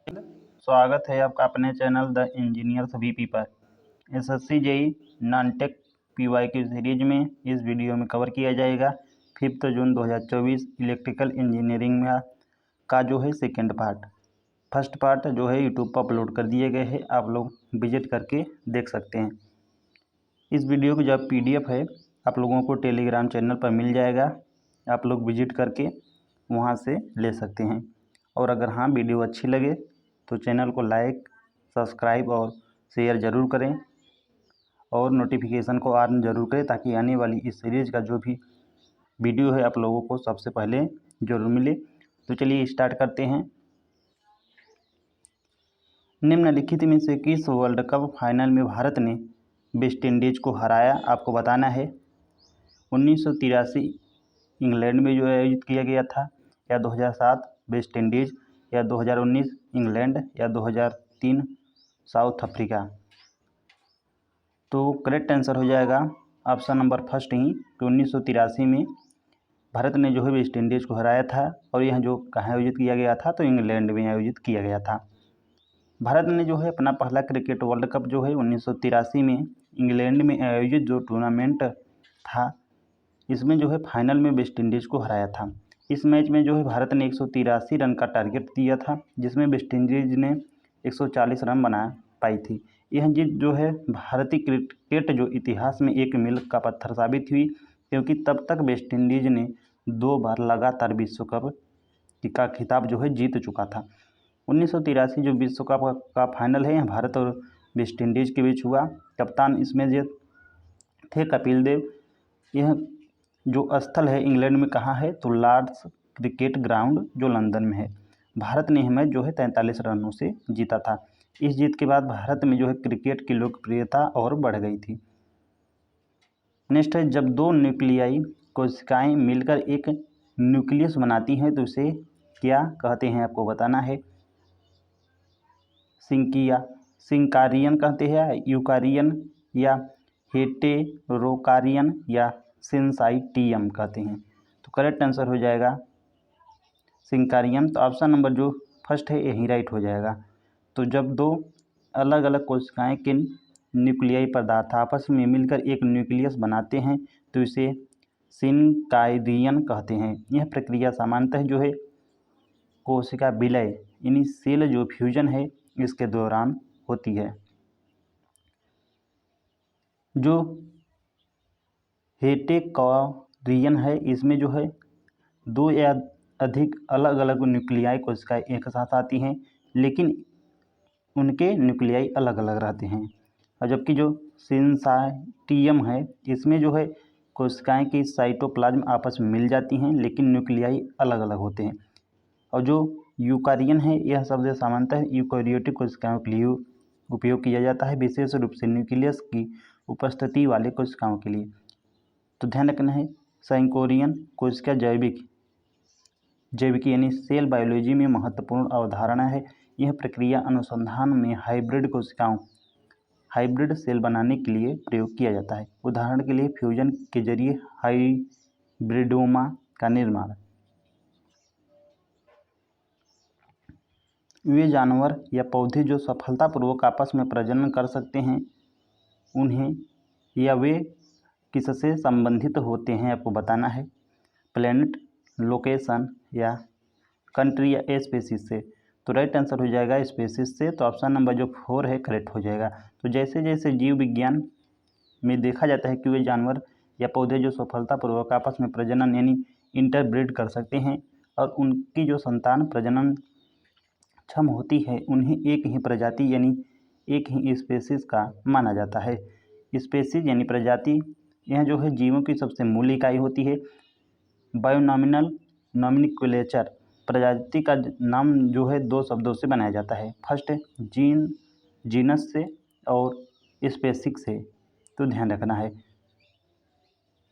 स्वागत है आपका अपने चैनल द इंजीनियर्स वीपी पर। SSC JE non tech PY की सीरीज में इस वीडियो में कवर किया जाएगा 5 जून 2024 इलेक्ट्रिकल इंजीनियरिंग में का जो है सेकंड पार्ट। फर्स्ट पार्ट जो है यूट्यूब पर अपलोड कर दिए गए हैं, आप लोग विजिट करके देख सकते हैं। इस वीडियो की जो PDF है आप लोगों को टेलीग्राम चैनल पर मिल जाएगा, आप लोग विजिट करके वहाँ से ले सकते हैं। और अगर हाँ वीडियो अच्छी लगे तो चैनल को लाइक, सब्सक्राइब और शेयर ज़रूर करें और नोटिफिकेशन को ऑन ज़रूर करें ताकि आने वाली इस सीरीज़ का जो भी वीडियो है आप लोगों को सबसे पहले ज़रूर मिले। तो चलिए स्टार्ट करते हैं। निम्नलिखित में से किस वर्ल्ड कप फाइनल में भारत ने वेस्ट इंडीज़ को हराया? आपको बताना है। 1983 इंग्लैंड में जो आयोजित किया गया था, या 2007 वेस्ट इंडीज़, या 2019 इंग्लैंड, या 2003 साउथ अफ्रीका। तो करेक्ट आंसर हो जाएगा ऑप्शन नंबर फर्स्ट ही कि 1983 में भारत ने जो है वेस्ट इंडीज़ को हराया था। और यह जो कहाँ आयोजित किया गया था, तो इंग्लैंड में आयोजित किया गया था। भारत ने जो है अपना पहला क्रिकेट वर्ल्ड कप जो है 1983 में इंग्लैंड में आयोजित जो टूर्नामेंट था, इसमें जो है फाइनल में वेस्ट इंडीज़ को हराया था। इस मैच में जो है भारत ने 183 रन का टारगेट दिया था, जिसमें वेस्ट इंडीज़ ने 140 रन बना पाई थी। यह जीत जो है भारतीय क्रिकेट जो इतिहास में एक मील का पत्थर साबित हुई, क्योंकि तब तक वेस्ट इंडीज़ ने 2 बार लगातार विश्व कप का खिताब जो है जीत चुका था। 1983 जो विश्व कप का फाइनल है, यह भारत और वेस्ट इंडीज़ के बीच हुआ। कप्तान इसमें जो थे कपिल देव। यह जो स्थल है इंग्लैंड में कहाँ है, तो लॉर्ड्स क्रिकेट ग्राउंड जो लंदन में है। भारत ने यह मैच जो है 43 रनों से जीता था। इस जीत के बाद भारत में जो है क्रिकेट की लोकप्रियता और बढ़ गई थी। नेक्स्ट है, जब 2 न्यूक्लियाई कोशिकाएं मिलकर एक न्यूक्लियस बनाती हैं तो उसे क्या कहते हैं? आपको बताना है। सिंकारियन कहते हैं, यूकारियन, या हेटेरोकारियन, या सिंसाइटियम कहते हैं। तो करेक्ट आंसर हो जाएगा सिंकारियन। तो ऑप्शन नंबर जो फर्स्ट है यही राइट हो जाएगा। तो जब 2 अलग अलग कोशिकाएं के न्यूक्लियाई पदार्थ आपस में मिलकर एक न्यूक्लियस बनाते हैं तो इसे सिंकारियन कहते हैं। यह प्रक्रिया सामान्यतः जो है कोशिका विलय यानी सेल जो फ्यूजन है इसके दौरान होती है। जो हेटेरोकारियन है, इसमें जो है 2 या अधिक अलग अलग न्यूक्लियाई कोशिकाएं एक साथ आती हैं, लेकिन उनके न्यूक्लियाई अलग अलग रहते हैं। और जबकि जो सिंसाइटियम है, इसमें जो है कोशिकाएं की साइटोप्लाज्म आपस में मिल जाती हैं, लेकिन न्यूक्लियाई अलग अलग होते हैं। और जो यूकारियन है, यह शब्द सामान्यतः यूकेरियोटिक कोशिकाओं के लिए उपयोग किया जाता है, विशेष रूप से न्यूक्लियस की उपस्थिति वाले कोशिकाओं के लिए। तो ध्यान रखना है, सैंकोरियन कोशिका जैविकी यानी सेल बायोलॉजी में महत्वपूर्ण अवधारणा है। यह प्रक्रिया अनुसंधान में हाइब्रिड सेल बनाने के लिए प्रयोग किया जाता है। उदाहरण के लिए फ्यूजन के जरिए हाइब्रिडोमा का निर्माण। वे जानवर या पौधे जो सफलतापूर्वक आपस में प्रजनन कर सकते हैं, उन्हें या वे किससे संबंधित होते हैं? आपको बताना है। प्लेनेट, लोकेशन, या कंट्री, या स्पेसीज से। तो राइट आंसर हो जाएगा स्पेसीज से। तो ऑप्शन नंबर जो 4 है करेक्ट हो जाएगा। तो जैसे जैसे जीव विज्ञान में देखा जाता है कि वे जानवर या पौधे जो सफलतापूर्वक आपस में प्रजनन यानी इंटरब्रीड कर सकते हैं और उनकी जो संतान प्रजनन क्षम होती है, उन्हें एक ही प्रजाति यानी एक ही स्पेसीज का माना जाता है। स्पेसीज यानी प्रजाति, यह जो है जीवों की सबसे मूल इकाई होती है। बायोनॉमिनल नॉमिनिक्लेचर, प्रजाति का नाम जो है 2 शब्दों से बनाया जाता है। फर्स्ट जीनस से और स्पेसिक से। तो ध्यान रखना है।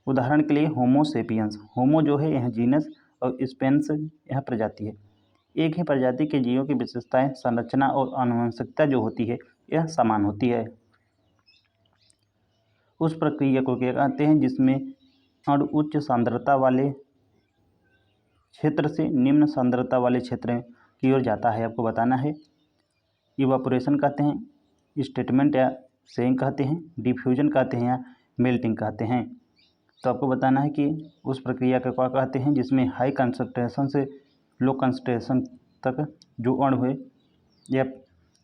उदाहरण के लिए होमो सेपियंस, होमो जो है यह जीनस और स्पेंस यह प्रजाति है। एक ही प्रजाति के जीवों की विशेषताएं, संरचना और आनुवंशिकता जो होती है यह समान होती है। उस प्रक्रिया को क्या कहते हैं जिसमें अणु उच्च सांद्रता वाले क्षेत्र से निम्न सांद्रता वाले क्षेत्र की ओर जाता है? आपको बताना है। इवापोरेशन कहते हैं, स्टेटमेंट या सेइंग कहते हैं, डिफ्यूजन कहते हैं या मेल्टिंग कहते हैं। तो आपको बताना है कि उस प्रक्रिया को क्या कहते हैं जिसमें हाई कंसंट्रेशन से लो कंसंट्रेशन तक जो अणु है या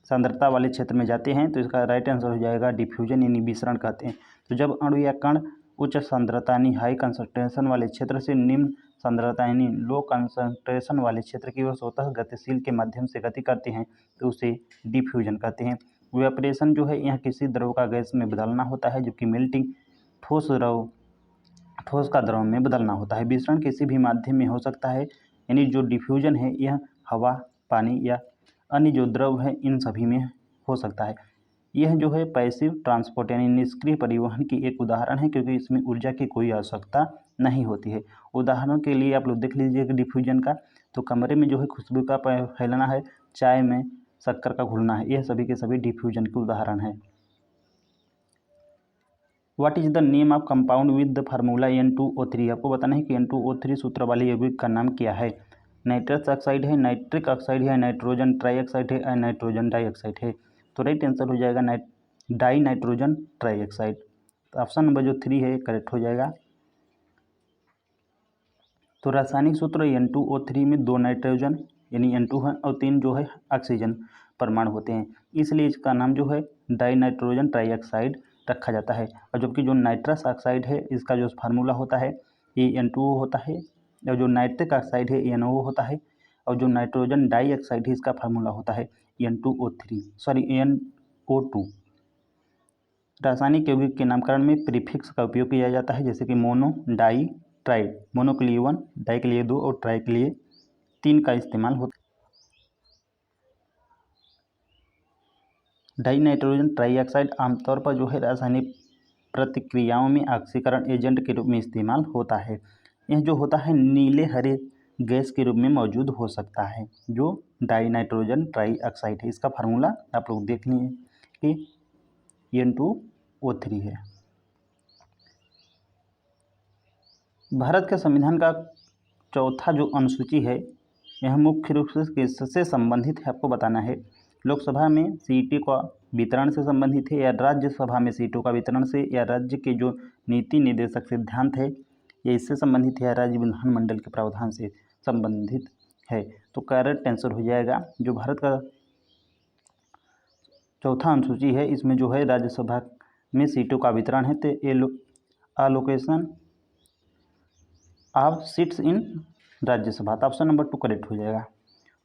सांद्रता वाले क्षेत्र में जाते हैं। तो इसका राइट आंसर हो जाएगा डिफ्यूजन यानी विसरण कहते हैं। तो जब अणु या कण उच्च सांद्रता यानी हाई कंसंट्रेशन वाले क्षेत्र से निम्न सांद्रता यानी लो कंसंट्रेशन वाले क्षेत्र की ओर स्वतः गतिशील के माध्यम से गति करते हैं तो उसे डिफ्यूजन कहते हैं। इवेपोरेशन जो है यह किसी द्रव का गैस में बदलना होता है, जबकि मेल्टिंग ठोस का द्रव में बदलना होता है। विसरण किसी भी माध्यम में हो सकता है, यानी जो डिफ्यूजन है यह हवा, पानी या अन्य जो द्रव है इन सभी में हो सकता है। यह जो है पैसिव ट्रांसपोर्ट यानी निष्क्रिय परिवहन की एक उदाहरण है, क्योंकि इसमें ऊर्जा की कोई आवश्यकता नहीं होती है। उदाहरण के लिए आप लोग देख लीजिए कि डिफ्यूजन का, तो कमरे में जो है खुशबू का फैलना है, चाय में शक्कर का घुलना है, यह सभी के सभी डिफ्यूजन के उदाहरण है। What is the name of compound with the formula N2O3? आपको बताना है कि N2O3 सूत्र वाले यौगिक का नाम क्या है। नाइट्रस ऑक्साइड है, नाइट्रिक ऑक्साइड है, नाइट्रोजन ट्राईऑक्साइड है या नाइट्रोजन डाइऑक्साइड है। तो राइट आंसर हो जाएगा डाई नाइट्रोजन ट्राईऑक्साइड। तो ऑप्शन नंबर जो 3 है करेक्ट हो जाएगा। तो रासायनिक सूत्र N2O3 में 2 नाइट्रोजन यानी N2 है और 3 जो है ऑक्सीजन परमाणु होते हैं, इसलिए इसका नाम जो है डाई नाइट्रोजन ट्राईऑक्साइड रखा जाता है। और जबकि जो नाइट्रस ऑक्साइड है इसका जो फार्मूला होता है ये N2O होता है, और जो नाइट्रिक ऑक्साइड है NO होता है, और जो नाइट्रोजन डाइऑक्साइड है इसका फार्मूला होता है NO2। रासायनिक यौगिक के नामकरण में प्रीफिक्स का उपयोग किया जाता है, जैसे कि मोनो, डाई, ट्राई। मोनो के लिए 1, डाई के लिए 2 और ट्राई के लिए 3 का इस्तेमाल होता है। डाई नाइट्रोजन ट्राईऑक्साइड आमतौर पर जो है रासायनिक प्रतिक्रियाओं में ऑक्सीकरण एजेंट के रूप में इस्तेमाल होता है। यह जो होता है नीले हरे गैस के रूप में मौजूद हो सकता है, जो डाई नाइट्रोजन ट्राईऑक्साइड है। इसका फार्मूला आप लोग देख लिए कि N2O3 है। भारत के संविधान का चौथा जो अनुसूची है यह मुख्य रूप से किससे संबंधित है आपको बताना है। लोकसभा में सीटों का वितरण से संबंधित है, या राज्यसभा में सीटों का वितरण से, या राज्य के जो नीति निर्देशक सिद्धांत है ये इससे संबंधित है, या राज्य विधानमंडल के प्रावधान से संबंधित है। तो करेक्ट आंसर हो जाएगा जो भारत का चौथा अनुसूची है इसमें जो है राज्यसभा में सीटों का वितरण है, तो allocation of seats in Rajya Sabha. तो ऑप्शन नंबर 2 करेक्ट हो जाएगा।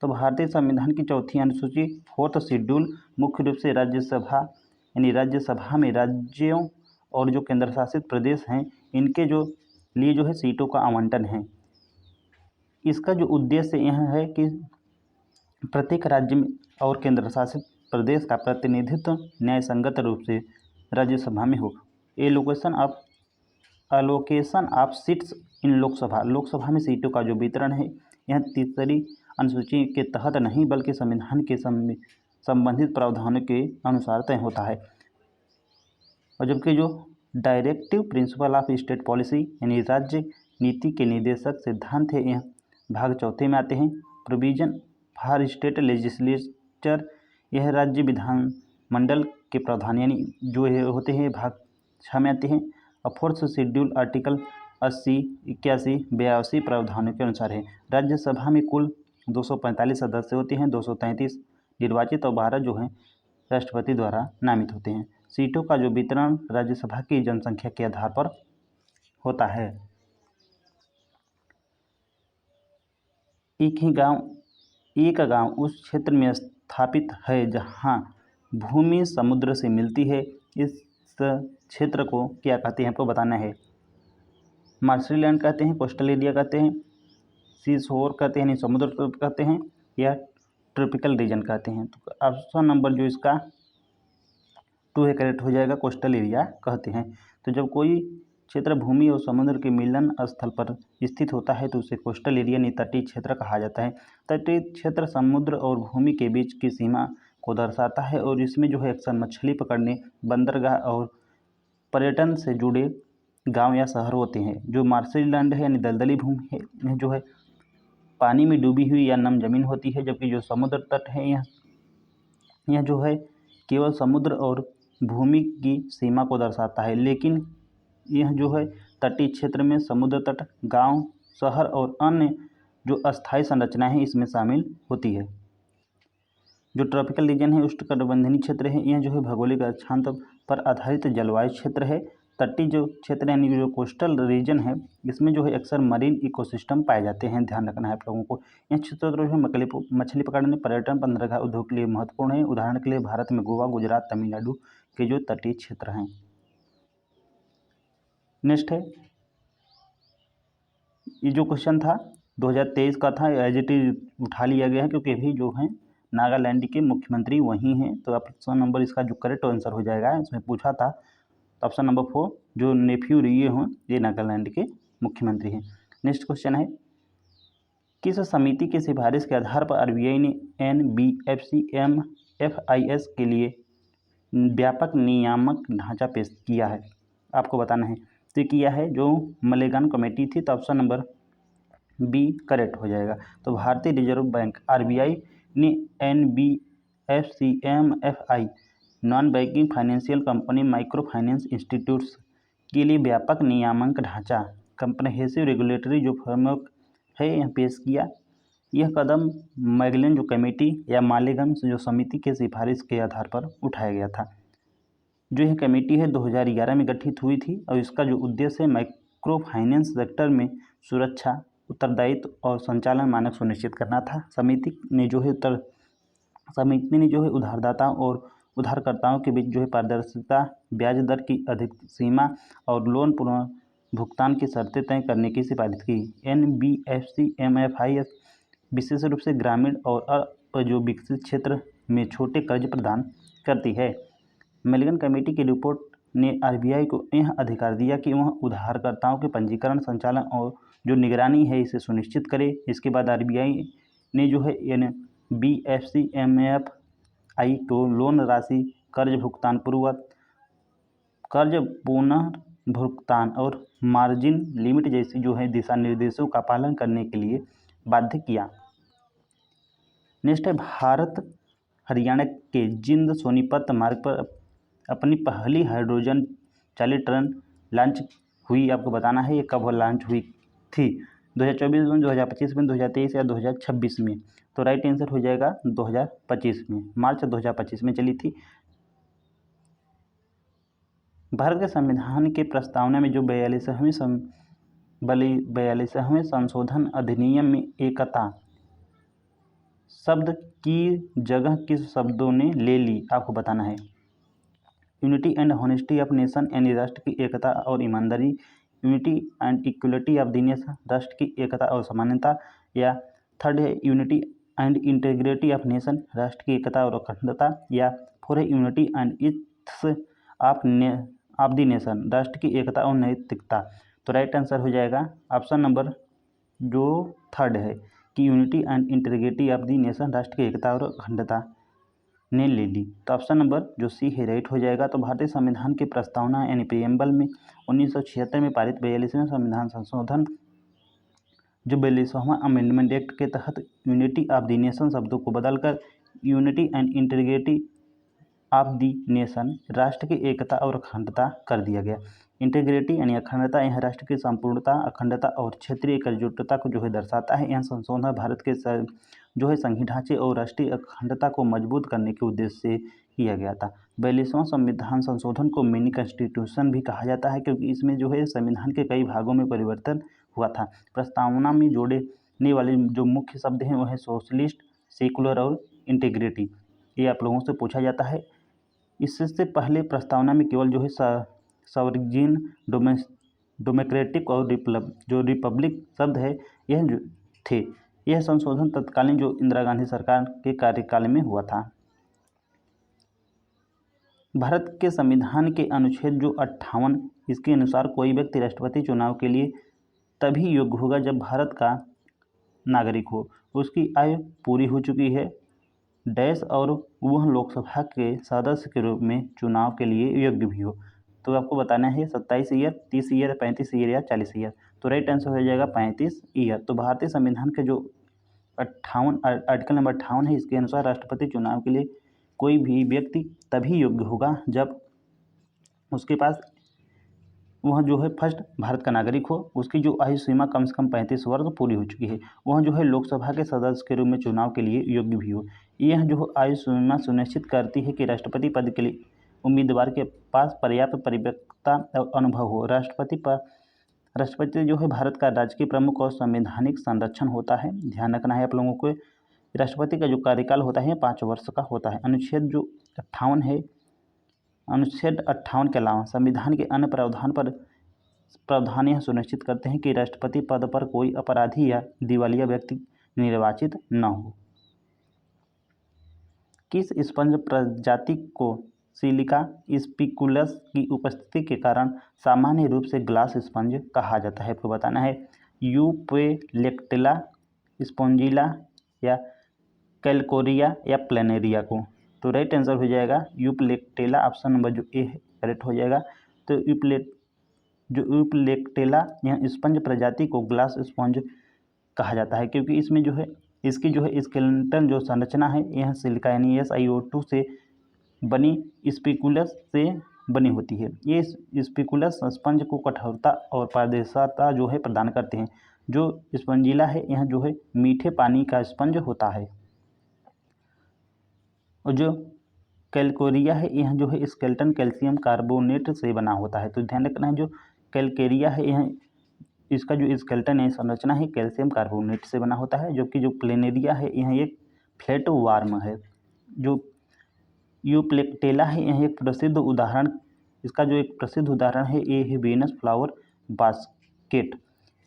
तो भारतीय संविधान की चौथी अनुसूची 4th शेड्यूल मुख्य रूप से राज्यसभा यानी राज्यसभा में राज्यों और जो केंद्र शासित प्रदेश हैं इनके जो लिए जो है सीटों का आवंटन है। इसका जो उद्देश्य यह है कि प्रत्येक राज्य में और केंद्र शासित प्रदेश का प्रतिनिधित्व न्यायसंगत रूप से राज्यसभा में हो। Allocation of seats in Lok Sabha में सीटों का जो वितरण है यह तीसरी अनुसूची के तहत नहीं बल्कि संविधान के संबंधित प्रावधानों के अनुसार तय होता है। और जबकि जो directive principle of state policy यानी राज्य नीति के निर्देशक सिद्धांत है यह भाग चौथे में आते हैं। प्रोविजन फॉर स्टेट लेजिस्लेचर यह राज्य विधान मंडल के प्रावधान यानी जो होते हैं भाग 6 में आते हैं। और 4th शेड्यूल आर्टिकल 80, 81, 82 प्रावधानों के अनुसार है। राज्यसभा में कुल 245 सदस्य होते हैं, 233 निर्वाचित और 12 जो हैं राष्ट्रपति द्वारा नामित होते हैं। सीटों का जो वितरण राज्यसभा की जनसंख्या के आधार पर होता है। एक गांव उस क्षेत्र में स्थापित है जहां भूमि समुद्र से मिलती है। इस क्षेत्र को क्या कहते हैं आपको बताना है। मार्शलैंड कहते हैं, कोस्टल एरिया कहते हैं, सी शोर कहते हैं यानी समुद्र तट कहते हैं, या ट्रॉपिकल रीजन कहते हैं। तो ऑप्शन नंबर जो इसका 2 है करेक्ट हो जाएगा, कोस्टल एरिया कहते हैं। तो जब कोई क्षेत्र भूमि और समुद्र के मिलन स्थल पर स्थित होता है तो उसे कोस्टल एरिया यानी तटीय क्षेत्र कहा जाता है। तटीय क्षेत्र समुद्र और भूमि के बीच की सीमा को दर्शाता है और इसमें जो है अक्सर मछली पकड़ने, बंदरगाह और पर्यटन से जुड़े गांव या शहर होते हैं। जो मार्शलैंड है यानी दलदली भूमि है यह जो है पानी में डूबी हुई या नम जमीन होती है, जबकि जो समुद्र तट है यह यह जो है केवल समुद्र और भूमि की सीमा को दर्शाता है, लेकिन यह जो है तटीय क्षेत्र में समुद्र तट, गांव, शहर और अन्य जो अस्थायी संरचनाएं हैं इसमें शामिल होती है। जो ट्रॉपिकल रीजन है उष्णकटिबंधीय क्षेत्र है, यह जो है भौगोलिक अक्षांश पर आधारित जलवायु क्षेत्र है। तटीय जो क्षेत्र यानी जो कोस्टल रीजन है इसमें जो है अक्सर मरीन इकोसिस्टम पाए जाते हैं, ध्यान रखना है आप लोगों को। यह क्षेत्र जो है मछली पकड़ने, पर्यटन, बंदरगाह उद्योग के लिए महत्वपूर्ण है। उदाहरण के लिए भारत में गोवा, गुजरात, तमिलनाडु के जो तटीय क्षेत्र हैं। नेक्स्ट है, ये जो क्वेश्चन था 2023 का था, एज इट इज उठा लिया गया है क्योंकि अभी जो है नागालैंड के मुख्यमंत्री वही हैं। तो ऑप्शन नंबर इसका जो करेक्ट आंसर हो जाएगा, इसमें पूछा था तो ऑप्शन नंबर 4 जो नेफ्यू रिये हों ये नागालैंड के मुख्यमंत्री हैं। नेक्स्ट क्वेश्चन है, किस समिति की सिफारिश के आधार पर आरबीआई ने NBFC MFIs के लिए व्यापक नियामक ढांचा पेश किया है? आपको बताना है। तो किया है जो मलेगान कमेटी थी, तो ऑप्शन नंबर बी करेक्ट हो जाएगा। तो भारतीय रिजर्व बैंक RBI ने NBFC MFI non banking financial company micro finance institutes के लिए व्यापक नियामक ढांचा कंप्रहेंसिव रेगुलेटरी जो फ्रेमवर्क है यह पेश किया। यह कदम मैगलन जो कमेटी या मालेगान जो समिति के सिफारिश के आधार पर उठाया गया था। जो यह कमेटी है 2011 में गठित हुई थी और इसका जो उद्देश्य है माइक्रो फाइनेंस सेक्टर में सुरक्षा, उत्तरदायित्व और संचालन मानक सुनिश्चित करना था। समिति ने जो है उधारदाताओं और उधारकर्ताओं के बीच जो है पारदर्शिता, ब्याज दर की अधिक सीमा और लोन पुनर्भुगतान की शर्तें तय करने की सिफारिश की। NBFC MFIs विशेष रूप से ग्रामीण और जो विकसित क्षेत्र में छोटे कर्ज प्रदान करती है। मैगलन कमेटी की रिपोर्ट ने RBI को यह अधिकार दिया कि वह उधारकर्ताओं के पंजीकरण, संचालन और जो निगरानी है इसे सुनिश्चित करे। इसके बाद RBI ने जो है NBFC MFI को लोन राशि, कर्ज भुगतान पूर्वक, कर्ज पुनर्भुगतान और मार्जिन लिमिट जैसी जो है दिशा निर्देशों का पालन करने के लिए बाध्य किया। नेक्स्ट है, भारत हरियाणा के जिंद सोनीपत मार्ग पर अपनी पहली हाइड्रोजन चालित ट्रेन लॉन्च हुई। आपको बताना है ये कब लॉन्च हुई थी, 2024 में, 2025 में, 2023 या 2026 में। तो राइट आंसर हो जाएगा 2025 में, मार्च 2025 में चली थी। भारत के संविधान के प्रस्तावना में जो 42वें संशोधन अधिनियम में एकता शब्द की जगह किस शब्दों ने ले ली? आपको बताना है। Unity and honesty of nation यानी राष्ट्र की एकता और ईमानदारी, unity and equality of the nation राष्ट्र की एकता और समानता, या थर्ड है unity and integrity of nation राष्ट्र की एकता और अखंडता, या फोर है unity and ethos of the nation राष्ट्र की एकता और नैतिकता। तो राइट आंसर हो जाएगा ऑप्शन नंबर जो थर्ड है कि unity and integrity of the nation राष्ट्र की एकता और अखंडता ने ले ली। तो ऑप्शन नंबर जो सी है राइट हो जाएगा। तो भारतीय संविधान की प्रस्तावना यानी प्रीएम्बल में 1976 में पारित 42वें संविधान संशोधन जो 42वां अमेंडमेंट एक्ट के तहत यूनिटी ऑफ द नेशन शब्दों को बदलकर unity and integrity of the nation राष्ट्र की एकता और अखंडता कर दिया गया। इंटीग्रिटी यानी अखंडता यह राष्ट्र की संपूर्णता, अखंडता और क्षेत्रीय एकजुटता को जो है दर्शाता है। यह संशोधन भारत के जो है संघीय ढांचे और राष्ट्रीय अखंडता को मजबूत करने के उद्देश्य से किया गया था। 42वां संविधान संशोधन को मिनी कॉन्स्टिट्यूशन भी कहा जाता है क्योंकि इसमें जो है संविधान के कई भागों में परिवर्तन हुआ था। प्रस्तावना में जोड़ने वाले जो मुख्य शब्द हैं वह है सोशलिस्ट, सेकुलर और इंटीग्रिटी। ये आप लोगों से पूछा जाता है। इससे पहले प्रस्तावना में केवल जो है सॉवरेन, डेमोक्रेटिक और जो रिपब्लिक शब्द है यह जो थे। यह संशोधन तत्कालीन जो इंदिरा गांधी सरकार के कार्यकाल में हुआ था। भारत के संविधान के अनुच्छेद जो 58 इसके अनुसार कोई व्यक्ति राष्ट्रपति चुनाव के लिए तभी योग्य होगा जब भारत का नागरिक हो, उसकी आयु पूरी हो चुकी है डैश और वह लोकसभा के सदस्य के रूप में चुनाव के लिए योग्य भी हो। तो आपको बताना है 27 ईयर, 30 ईयर, 35 ईयर या 40 ईयर। तो राइट आंसर हो जाएगा 35 ईयर। तो भारतीय संविधान के जो 58 आर्टिकल नंबर 58 है इसके अनुसार राष्ट्रपति चुनाव के लिए कोई भी व्यक्ति तभी योग्य होगा जब उसके पास वह जो है फर्स्ट भारत का नागरिक हो, उसकी जो आयु सीमा कम से कम 35 वर्ष पूरी हो चुकी है, वह जो है लोकसभा के सदस्य के रूप में चुनाव के लिए योग्य भी हो। यह जो आयु सीमा सुनिश्चित करती है कि राष्ट्रपति पद के लिए उम्मीदवार के पास पर्याप्त परिपक्वता और अनुभव हो। राष्ट्रपति जो है भारत का राजकीय प्रमुख और संवैधानिक संरक्षण होता है। ध्यान रखना है आप लोगों को, राष्ट्रपति का जो कार्यकाल होता है 5 वर्ष का होता है। अनुच्छेद जो 58 है, अनुच्छेद 58 के अलावा संविधान के अन्य प्रावधान यह सुनिश्चित करते हैं कि राष्ट्रपति पद पर कोई अपराधी या दिवालिया व्यक्ति निर्वाचित न हो। किस स्पंज प्रजाति को सिलिका स्पिकुलस की उपस्थिति के कारण सामान्य रूप से ग्लास स्पंज कहा जाता है? आपको बताना है यूपेलेक्टेला, स्पॉन्जिला या कैलकोरिया या प्लेनेरिया को। तो राइट आंसर हो जाएगा यूपेलेक्टेला, ऑप्शन नंबर जो ए है करेक्ट हो जाएगा। तो यूपेलेक्टेला यह स्पंज प्रजाति को ग्लास स्पंज कहा जाता है क्योंकि इसमें जो है इसकी जो है स्केलेटन जो संरचना है यह सिलिका यानी SiO2 से बनी स्पिकुलस से बनी होती है। ये स्पिकुलस स्पंज को कठोरता और पारदर्शिता जो है प्रदान करते हैं। जो स्पंजिला है यह जो है मीठे पानी का स्पंज होता है और जो कैलकोरिया है यह जो है स्केलेटन कैल्शियम कार्बोनेट से बना होता है। तो ध्यान रखना है जो कैलकेरिया है यह इसका जो स्केलेटन है संरचना है कैल्शियम कार्बोनेट से बना होता है, जबकि जो प्लेनेरिया है यह एक फ्लैट वार्म है। जो यूपेलेक्टेला है यह एक प्रसिद्ध उदाहरण, इसका जो एक प्रसिद्ध उदाहरण है ये है वीनस फ्लावर बास्केट।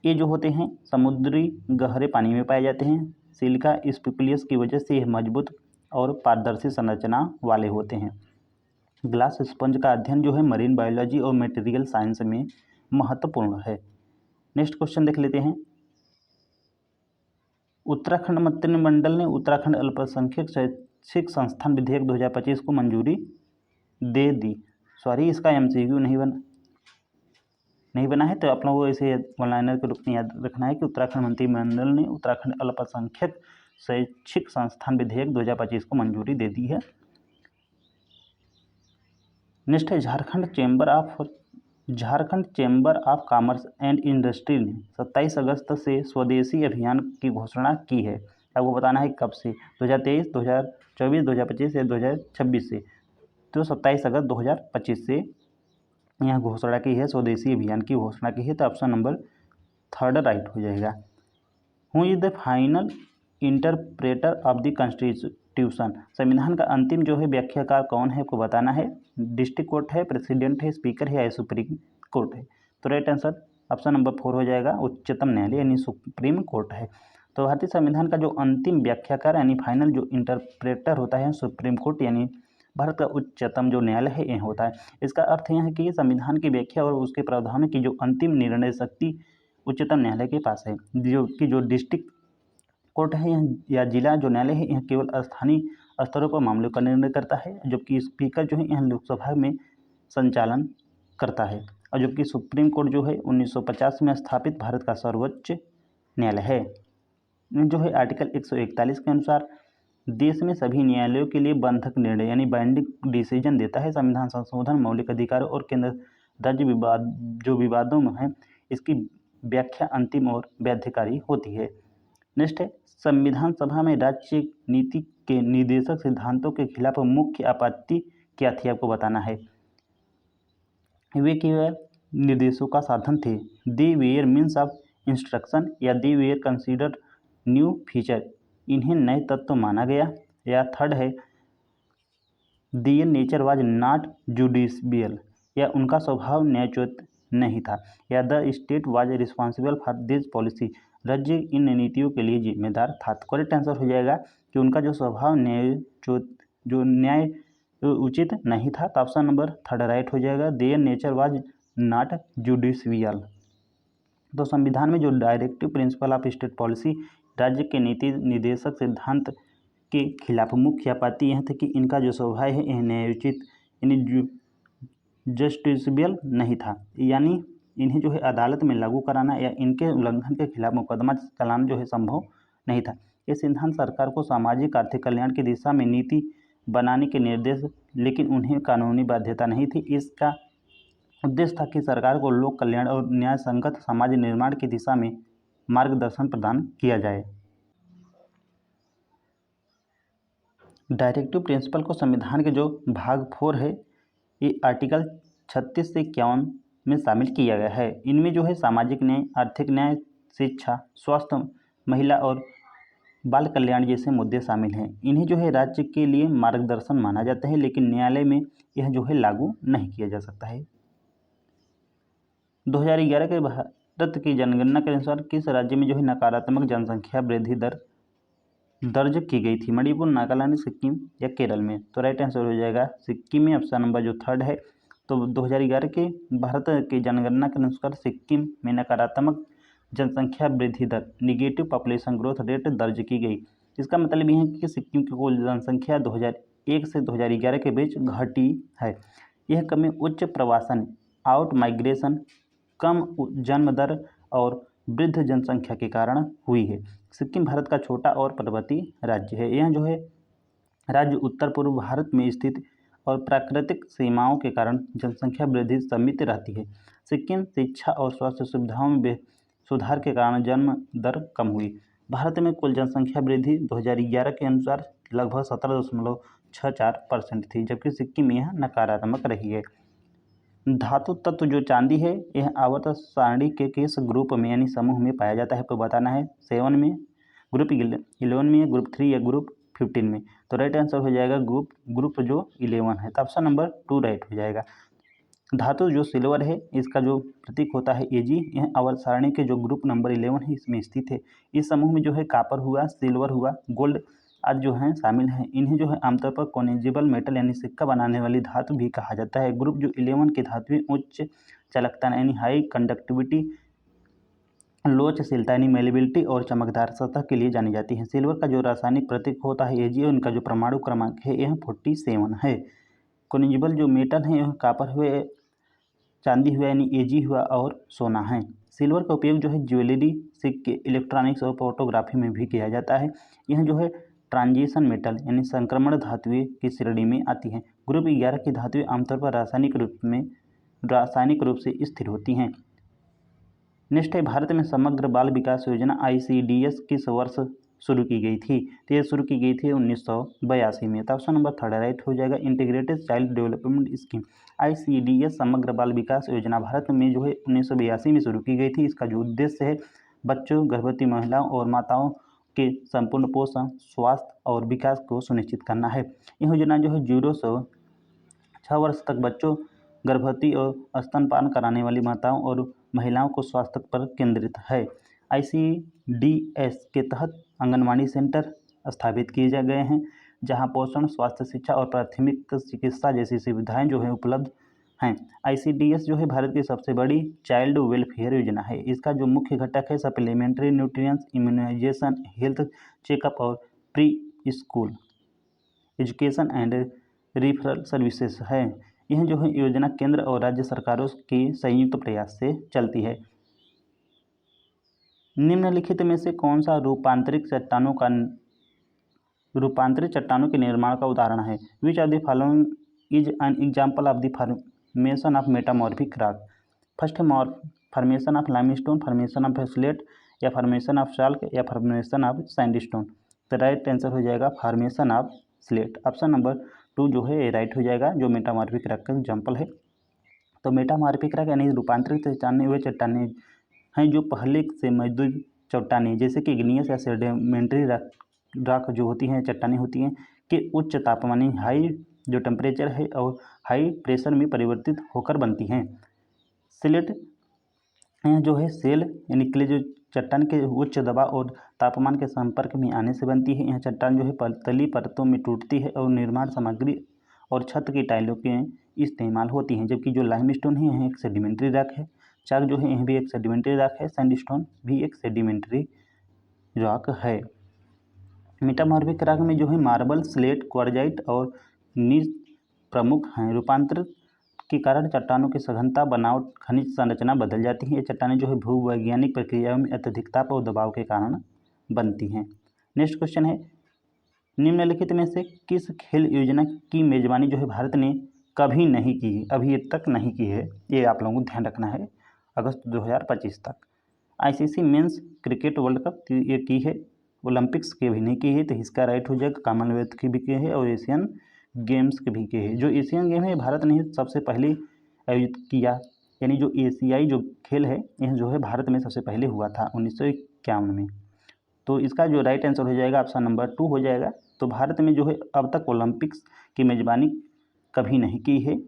ये जो होते हैं समुद्री गहरे पानी में पाए जाते हैं। सिलिका स्पिकुलस की वजह से यह मजबूत और पारदर्शी संरचना वाले होते हैं। ग्लास स्पंज का अध्ययन जो है मरीन बायोलॉजी और मटेरियल साइंस में महत्वपूर्ण है। नेक्स्ट क्वेश्चन देख लेते हैं। उत्तराखंड मंत्रिमंडल ने उत्तराखंड अल्पसंख्यक शैक्षिक संस्थान विधेयक 2025 को मंजूरी दे दी। सॉरी, इसका MCQ नहीं बना है, तो आप लोगों को इसे ऑनलाइनर के रूप में याद रखना है कि उत्तराखंड मंत्रिमंडल ने उत्तराखंड अल्पसंख्यक शैक्षिक संस्थान विधेयक 2025 को मंजूरी दे दी है। नेक्स्ट है Jharkhand chamber of commerce and industry ने 27 अगस्त से स्वदेशी अभियान की घोषणा की है। आपको बताना है कब से, 2023, 2024, 2025 या 2026 से। तो 27 अगस्त 2025 से यह घोषणा की है, स्वदेशी अभियान की घोषणा की है। तो ऑप्शन नंबर 3 राइट हो जाएगा। Who is the final interpreter of the constitution? संविधान का अंतिम जो है व्याख्याकार कौन है आपको बताना है। डिस्ट्रिक्ट कोर्ट है, प्रेसिडेंट है, स्पीकर है या सुप्रीम कोर्ट है? तो राइट आंसर ऑप्शन नंबर 4 हो जाएगा, उच्चतम न्यायालय यानी सुप्रीम कोर्ट है। तो भारतीय संविधान का जो अंतिम व्याख्याकार यानी फाइनल जो इंटरप्रेटर होता है सुप्रीम कोर्ट यानी भारत का उच्चतम जो न्यायालय है यह होता है। इसका अर्थ यह है कि संविधान की व्याख्या और उसके प्रावधानों की जो अंतिम निर्णय शक्ति उच्चतम न्यायालय के पास है। जो डिस्ट्रिक्ट कोर्ट है या जिला जो न्यायालय है यह केवल स्थानीय स्तरों पर मामलों का निर्णय करता है, जबकि स्पीकर जो है यह लोकसभा में संचालन करता है। और जबकि सुप्रीम कोर्ट जो है 1950 में स्थापित भारत का सर्वोच्च न्यायालय है। जो है आर्टिकल 141 के अनुसार देश में सभी न्यायालयों के लिए बंधक निर्णय यानी बाइंडिंग डिसीजन देता है। संविधान संशोधन मौलिक अधिकारों और केंद्र राज्य विवादों में है, इसकी व्याख्या अंतिम और बाध्यकारी होती है। नेक्स्ट है, संविधान सभा में राज्य नीति के निर्देशक सिद्धांतों के खिलाफ मुख्य आपत्ति क्या थी आपको बताना है। वे केवल निर्देशों का साधन थे, दे वेयर मीन्स ऑफ इंस्ट्रक्शन या दे वेयर कंसिडर्ड न्यू फीचर, इन्हें नए तत्व माना गया। या थर्ड है their nature was not judicial, या उनका स्वभाव न्यायोचित नहीं था। या the state was responsible for this policy, राज्य इन नीतियों के लिए जिम्मेदार था। करेक्ट आंसर हो जाएगा कि उनका जो स्वभाव न्याय उचित नहीं था। तो ऑप्शन नंबर 3 राइट हो जाएगा, their nature was not judicial. तो संविधान में जो directive principle of state policy राज्य के नीति निर्देशक सिद्धांत के खिलाफ मुख्य आपत्ति यह थी कि इनका जो स्वभाव है यह न्यायोचित यानी जस्टिसबल नहीं था, यानी इन्हें जो है अदालत में लागू कराना या इनके उल्लंघन के खिलाफ मुकदमा चलाना जो है संभव नहीं था। ये सिद्धांत सरकार को सामाजिक आर्थिक कल्याण की दिशा में नीति बनाने के निर्देश, लेकिन उन्हें कानूनी बाध्यता नहीं थी। इसका उद्देश्य था कि सरकार को लोक कल्याण और न्याय संगत समाज निर्माण की दिशा में मार्गदर्शन प्रदान किया जाए। डायरेक्टिव प्रिंसिपल को संविधान के जो भाग 4 है, ये आर्टिकल 36 से 51 में शामिल किया गया है। इनमें जो है सामाजिक न्याय, आर्थिक न्याय, शिक्षा, स्वास्थ्य, महिला और बाल कल्याण जैसे मुद्दे शामिल हैं। इन्हें जो है राज्य के लिए मार्गदर्शन माना जाता है, लेकिन न्यायालय में यह जो है लागू नहीं किया जा सकता है। 2011 के भारत की जनगणना के अनुसार किस राज्य में जो है नकारात्मक जनसंख्या वृद्धि दर दर्ज की गई थी? मणिपुर, नागालैंड, सिक्किम या केरल में? तो राइट आंसर हो जाएगा सिक्किम में, ऑप्शन नंबर जो 3 है। तो 2011 के भारत की जनगणना के अनुसार सिक्किम में नकारात्मक जनसंख्या वृद्धि दर निगेटिव पॉपुलेशन ग्रोथ रेट दर्ज की गई। इसका मतलब यह है कि सिक्किम की कुल जनसंख्या 2001 से 2011 के बीच घटी है। यह कमी उच्च प्रवासन, आउट माइग्रेशन, कम जन्म दर और वृद्ध जनसंख्या के कारण हुई है। सिक्किम भारत का छोटा और पर्वतीय राज्य है। यह जो है राज्य उत्तर पूर्व भारत में स्थित और प्राकृतिक सीमाओं के कारण जनसंख्या वृद्धि सीमित रहती है। सिक्किम शिक्षा और स्वास्थ्य सुविधाओं में सुधार के कारण जन्म दर कम हुई। भारत में कुल जनसंख्या वृद्धि 2011 के अनुसार लगभग 17.64% थी, जबकि सिक्किम में यह नकारात्मक रही है। धातु तत्व जो चांदी है, यह आवर्त सारणी के किस ग्रुप में यानी समूह में पाया जाता है? आपको बताना है 7 में, ग्रुप 11 में, ग्रुप 3 या ग्रुप 15 में? तो राइट आंसर हो जाएगा ग्रुप जो 11 है। तो ऑप्शन नंबर 2 राइट हो जाएगा। धातु जो सिल्वर है, इसका जो प्रतीक होता है Ag, यह आवर्त सारणी के जो ग्रुप नंबर 11 है इसमें स्थित है। इस समूह में जो है कॉपर हुआ, सिल्वर हुआ, गोल्ड आदि जो हैं शामिल हैं। इन्हें जो है आमतौर पर कॉन्जिबल मेटल यानी सिक्का बनाने वाली धातु भी कहा जाता है। ग्रुप जो 11 की धातुएं उच्च चालकता यानी हाई कंडक्टिविटी, लोचशीलता यानी मेलेबिलिटी और चमकदार सतह के लिए जानी जाती है। सिल्वर का जो रासायनिक प्रतीक होता है Ag, उनका जो परमाणु क्रमांक है यह 47 है। कॉन्जिबल जो मेटल है यह कॉपर हुए, चांदी हुआ यानी Ag हुआ और सोना है। सिल्वर का उपयोग जो है ज्वेलरी, सिक्के, इलेक्ट्रॉनिक्स और फोटोग्राफी में भी किया जाता है। यह जो है ट्रांजिशन मेटल यानी संक्रमण धातुएं की श्रेणी में आती हैं। ग्रुप 11 की धातुएं आमतौर पर रासायनिक रूप से स्थिर होती हैं। नेक्स्ट है, भारत में समग्र बाल विकास योजना ICDS किस वर्ष शुरू की गई थी? तो ये शुरू की गई थी 1982 में। तो ऑप्शन नंबर 3 राइट हो जाएगा। Integrated child development scheme ICDS समग्र बाल विकास योजना भारत में जो है 1982 में शुरू की गई थी। इसका जो उद्देश्य है बच्चों, गर्भवती महिलाओं और माताओं के संपूर्ण पोषण, स्वास्थ्य और विकास को सुनिश्चित करना है। यह योजना जो है 0 से 6 वर्ष तक बच्चों, गर्भवती और स्तनपान कराने वाली माताओं और महिलाओं को स्वास्थ्य पर केंद्रित है। ICDS के तहत आंगनबाड़ी सेंटर स्थापित किए जा गए हैं, जहां पोषण, स्वास्थ्य, शिक्षा और प्राथमिक चिकित्सा जैसी सुविधाएं जो है उपलब्ध हैं। ICDS जो है भारत की सबसे बड़ी चाइल्ड वेलफेयर योजना है। इसका जो मुख्य घटक है supplementary nutrients, immunization, health checkup और preschool education and referral services है। यह जो है योजना केंद्र और राज्य सरकारों के संयुक्त प्रयास से चलती है। निम्नलिखित में से कौन सा रूपांतरित चट्टानों के निर्माण का उदाहरण है? Which of the following is an example of the formation of metamorphic rock? First formation of limestone, formation of slate या फॉर्मेशन ऑफ सॉल्ट या फॉर्मेशन ऑफ सैंडस्टोन? तो राइट आंसर हो जाएगा formation of slate. Option number 2 जो है right हो जाएगा, जो मेटामॉर्फिक रॉक का एग्जाम्पल है। तो मेटामॉर्फिक रॉक यानी रूपांतरित चट्टानें वे चट्टानें हैं जो पहले से मौजूद चट्टानें जैसे कि इग्नियस या सेडिमेंट्री रॉक जो होती हैं, चट्टानें होती हैं, कि उच्च तापमान हाई जो टेम्परेचर है और हाई प्रेशर में परिवर्तित होकर बनती हैं। सिलेट जो है सेल यानी क्ले जो चट्टान के उच्च दबाव और तापमान के संपर्क में आने से बनती है। यह चट्टान जो है तली परतों में टूटती है और निर्माण सामग्री और छत की टाइलों के इस्तेमाल होती हैं। जबकि जो लाइमस्टोन है यह एक सेडिमेंट्री रॉक है। चाक जो है यह भी एक सेडिमेंट्री रॉक है। सैंडस्टोन भी एक सेडिमेंट्री रॉक है। मेटामॉर्फिक रॉक में जो है मार्बल, स्लेट, क्वार्जाइट और नीज प्रमुख हैं। रूपांतरित के कारण चट्टानों की सघनता, बनावट, खनिज संरचना बदल जाती है। ये चट्टानें जो है भूवैज्ञानिक प्रक्रियाओं में अत्यधिक ताप और दबाव के कारण बनती हैं। नेक्स्ट क्वेश्चन है, निम्नलिखित में से किस खेल योजना की मेजबानी जो है भारत ने कभी नहीं की है, अभी तक नहीं की है, ये आप लोगों को ध्यान रखना है, अगस्त 2025 तक। ICC men's cricket world cup ये की है, ओलंपिक्स की भी नहीं की है, तो इसका राइट हो जाएगा। कॉमनवेल्थ की भी की है और एशियन गेम्स के भी की है। जो एशियन गेम है भारत ने सबसे पहले आयोजित किया, यानी जो एशियाई जो खेल है यह जो है भारत में सबसे पहले हुआ था 1951 में। तो इसका जो राइट आंसर हो जाएगा ऑप्शन नंबर 2 हो जाएगा। तो भारत में जो है अब तक ओलंपिक्स की मेजबानी कभी नहीं की है।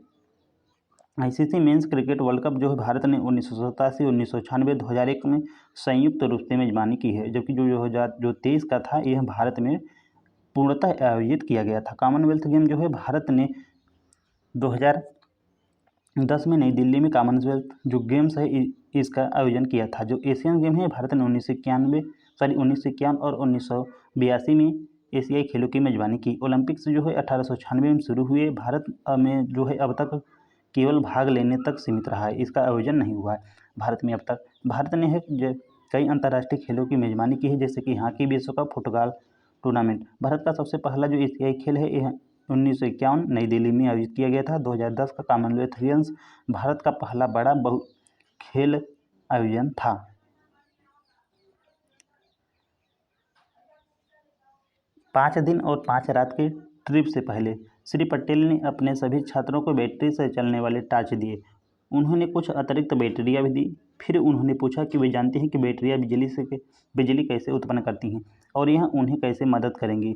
ICC men's cricket world cup जो है भारत ने 1987, 1996, 2001 में संयुक्त रूप से मेजबानी की है, जबकि जो 2023 का था यह भारत में पूर्णतः आयोजित किया गया था। कॉमनवेल्थ गेम जो है भारत ने 2010 में नई दिल्ली में कॉमनवेल्थ जो गेम्स है इसका आयोजन किया था। जो एशियन गेम है भारत ने 1951 और 1982 में एशियाई खेलों की मेजबानी की। ओलंपिक्स जो है 1896 में शुरू हुए। भारत में जो है अब तक केवल भाग लेने तक सीमित रहा है, इसका आयोजन नहीं हुआ है भारत में अब तक। भारत ने कई अंतर्राष्ट्रीय खेलों की मेजबानी की है, जैसे कि हॉकी विश्व कप, फुटबॉल टूर्नामेंट। भारत का सबसे पहला जो एशियाई खेल है यह 1951 नई दिल्ली में आयोजित किया गया था। 2010 का कॉमनवेल्थ गेम्स भारत का पहला बड़ा बहु खेल आयोजन था। पाँच दिन और 5 रात के ट्रिप से पहले श्री पटेल ने अपने सभी छात्रों को बैटरी से चलने वाले टॉर्च दिए। उन्होंने कुछ अतिरिक्त बैटरियां भी दी। फिर उन्होंने पूछा कि वे जानते हैं कि बैटरियां बिजली कैसे उत्पन्न करती हैं और यह उन्हें कैसे मदद करेंगी।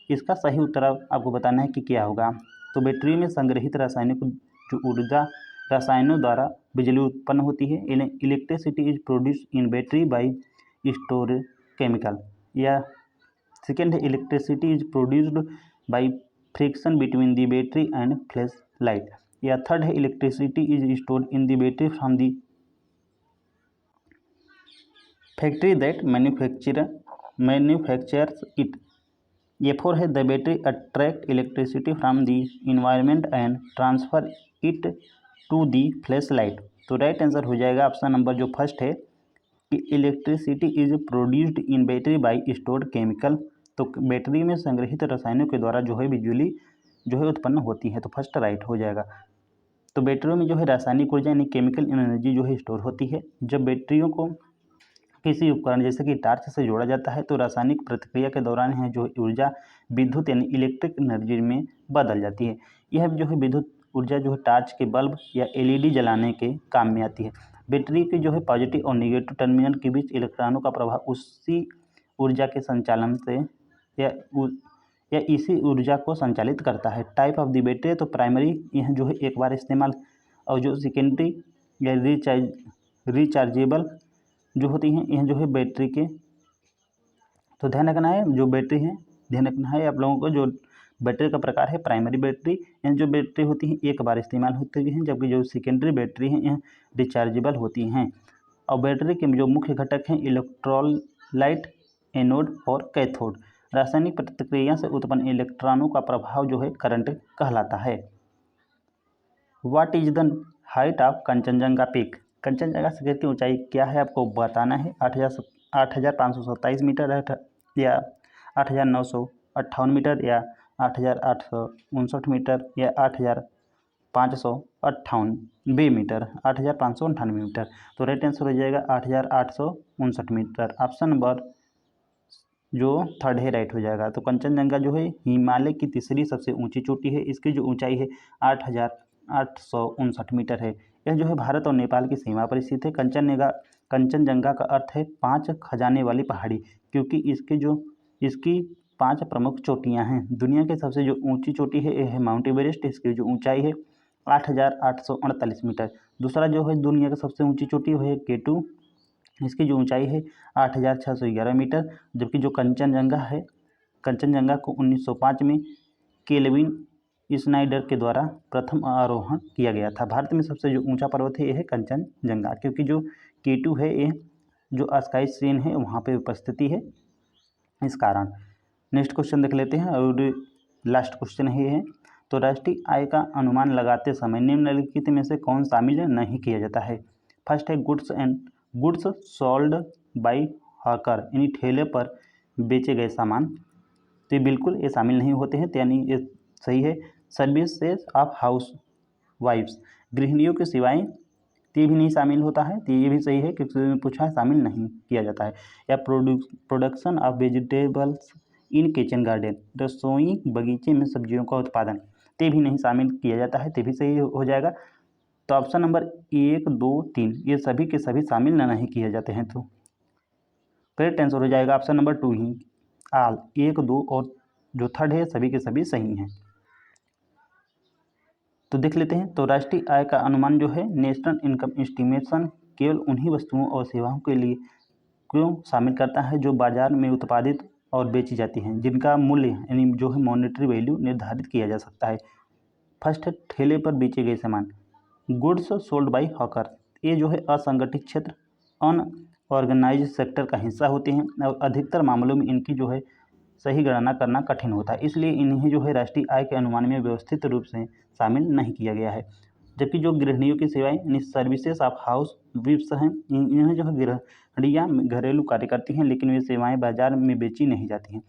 इसका सही उत्तर आपको बताना है कि क्या होगा। तो बैटरी में संग्रहित रासायनिक जो ऊर्जा रसायनों द्वारा बिजली उत्पन्न होती है। Electricity is produce in battery by store chemical. या सेकेंड है electricity is produced by friction between the battery and flashlight. या थर्ड है electricity is stored in the battery from the factory that manufactures it. ये four है the battery attract electricity from the environment and transfer it to the flashlight. तो right answer हो जाएगा option number जो first है कि electricity is produced in battery by stored chemical. तो battery में संग्रहित रसायनों के द्वारा जो है बिजली जो है उत्पन्न होती है, तो फर्स्ट राइट हो जाएगा। तो बैटरियों में जो है रासायनिक ऊर्जा यानी केमिकल एनर्जी जो है स्टोर होती है। जब बैटरियों को किसी उपकरण जैसे कि टॉर्च से जोड़ा जाता है तो रासायनिक प्रतिक्रिया के दौरान है जो ऊर्जा विद्युत यानी इलेक्ट्रिक एनर्जी में बदल जाती है। यह जो है विद्युत ऊर्जा जो है टॉर्च के बल्ब या एलईडी जलाने के काम में आती है। बैटरी के जो है पॉजिटिव और नेगेटिव टर्मिनल के बीच इलेक्ट्रॉनों का प्रभाव उसी ऊर्जा के संचालन से या इसी ऊर्जा को संचालित करता है। टाइप ऑफ द बैटरी तो प्राइमरी यह जो है एक बार इस्तेमाल, और जो सेकेंडरी या रिचार्जेबल जो होती हैं यह जो है बैटरी के। तो ध्यान रखना है जो बैटरी है, ध्यान रखना है आप लोगों को। जो बैटरी का प्रकार है प्राइमरी बैटरी, यह जो बैटरी होती है एक बार इस्तेमाल होती हैं, जबकि जो सेकेंडरी बैटरी हैं यह रिचार्जेबल होती हैं। और बैटरी के जो मुख्य घटक हैं इलेक्ट्रोलाइट, एनोड और कैथोड। रासायनिक प्रतिक्रिया से उत्पन्न इलेक्ट्रॉनों का प्रभाव जो है करंट कहलाता है। What is the height of Kanchenjunga peak. Kanchenjunga शिखर की ऊंचाई क्या है आपको बताना है। 8,527 मीटर है, या 8,958 मीटर, या 8,859 मीटर, या 8,598 मीटर, 8,598 मीटर। तो राइट आंसर हो जाएगा 8,859 मीटर। ऑप्शन नंबर जो थर्ड है राइट हो जाएगा। तो कंचनजंगा जो है हिमालय की तीसरी सबसे ऊंची चोटी है। इसकी जो ऊंचाई है 8,859 मीटर है। यह जो है भारत और नेपाल की सीमा पर स्थित है। कंचनजंगा का अर्थ है 5 खजाने वाली पहाड़ी, क्योंकि इसकी 5 प्रमुख चोटियां हैं। दुनिया की सबसे जो ऊंची चोटी है यह है माउंट एवरेस्ट। इसकी जो ऊंचाई है 8,848 मीटर। दूसरा जो है दुनिया की सबसे ऊंची चोटी वह है K2। इसकी जो ऊंचाई है 8,611 मीटर। जबकि जो कंचनजंगा है, कंचनजंगा को 1905 में केल्विन स्नाइडर के द्वारा प्रथम आरोहण किया गया था। भारत में सबसे जो ऊंचा पर्वत है यह है कंचनजंगा, क्योंकि जो K2 है ये जो स्काई श्रेणी है वहाँ पे उपस्थिति है, इस कारण। नेक्स्ट क्वेश्चन देख लेते हैं और लास्ट क्वेश्चन है। तो राष्ट्रीय आय का अनुमान लगाते समय निम्नलिखित में से कौन शामिल नहीं किया जाता है। फर्स्ट है गुड्स सोल्ड बाई हॉकर, यानी ठेले पर बेचे गए सामान। तो ये बिल्कुल ये शामिल नहीं होते हैं, तो यानी ये सही है। सर्विसेज ऑफ हाउस वाइफ्स, गृहिणियों की सेवाएं, ये भी नहीं शामिल होता है, तो ये भी सही है क्योंकि उसमें पूछा है शामिल नहीं किया जाता है। या production of vegetables in kitchen garden, रसोई बगीचे में सब्जियों का उत्पादन, ते भी नहीं शामिल किया जाता है, ते भी सही हो जाएगा। तो ऑप्शन नंबर 1, 2, 3 ये सभी के सभी शामिल नहीं किए जाते हैं, तो करेक्ट आंसर हो जाएगा ऑप्शन नंबर 2 ही, आल। 1, 2 और जो थर्ड है सभी के सभी सही हैं। तो देख लेते हैं। तो राष्ट्रीय आय का अनुमान जो है नेशनल इनकम एस्टिमेशन केवल उन्हीं वस्तुओं और सेवाओं के लिए क्यों शामिल करता है जो बाजार में उत्पादित और बेची जाती हैं, जिनका मूल्य यानी जो है मॉनेटरी वैल्यू निर्धारित किया जा सकता है। फर्स्ट है ठेले पर बेचे गए सामान, गुड्स सोल्ड बाय हॉकर, ये जो है असंगठित क्षेत्र अनऑर्गेनाइज सेक्टर का हिस्सा होते हैं और अधिकतर मामलों में इनकी जो है सही गणना करना कठिन होता है, इसलिए इन्हें जो है राष्ट्रीय आय के अनुमान में व्यवस्थित रूप से शामिल नहीं किया गया है। जबकि जो गृहिणियों की सेवाएं यानी सर्विसेज ऑफ हाउस विप्स हैं, इन्हें जो है गृहिणियाँ घरेलू कार्य करती हैं, लेकिन वे सेवाएं बाजार में बेची नहीं जाती हैं।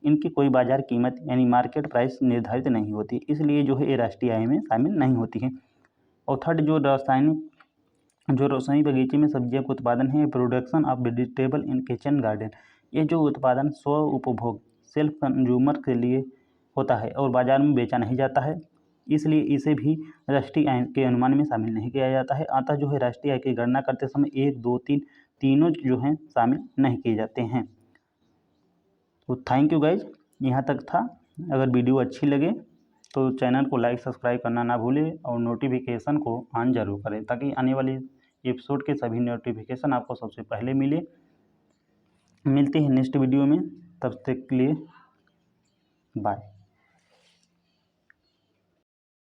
इनकी कोई बाजार कीमत यानी मार्केट प्राइस निर्धारित नहीं होती, इसलिए जो है ये राष्ट्रीय आय में शामिल नहीं होती है। और थर्ड जो रसोई बगीचे में सब्जियों का उत्पादन है, production of vegetable in kitchen garden, ये जो उत्पादन स्व उपभोग सेल्फ कंज्यूमर के लिए होता है और बाजार में बेचा नहीं जाता है, इसलिए इसे भी राष्ट्रीय आय के अनुमान में शामिल नहीं किया जाता है। अतः जो है राष्ट्रीय आय की गणना करते समय 1, 2, 3 तीनों जो हैं शामिल नहीं किए जाते हैं। तो थैंक यू गाइज, यहाँ तक था। अगर वीडियो अच्छी लगे तो चैनल को लाइक सब्सक्राइब करना ना भूलें और नोटिफिकेशन को ऑन जरूर करें ताकि आने वाली एपिसोड के सभी नोटिफिकेशन आपको सबसे पहले मिले। मिलते हैं नेक्स्ट वीडियो में, तब तक के लिए बाय।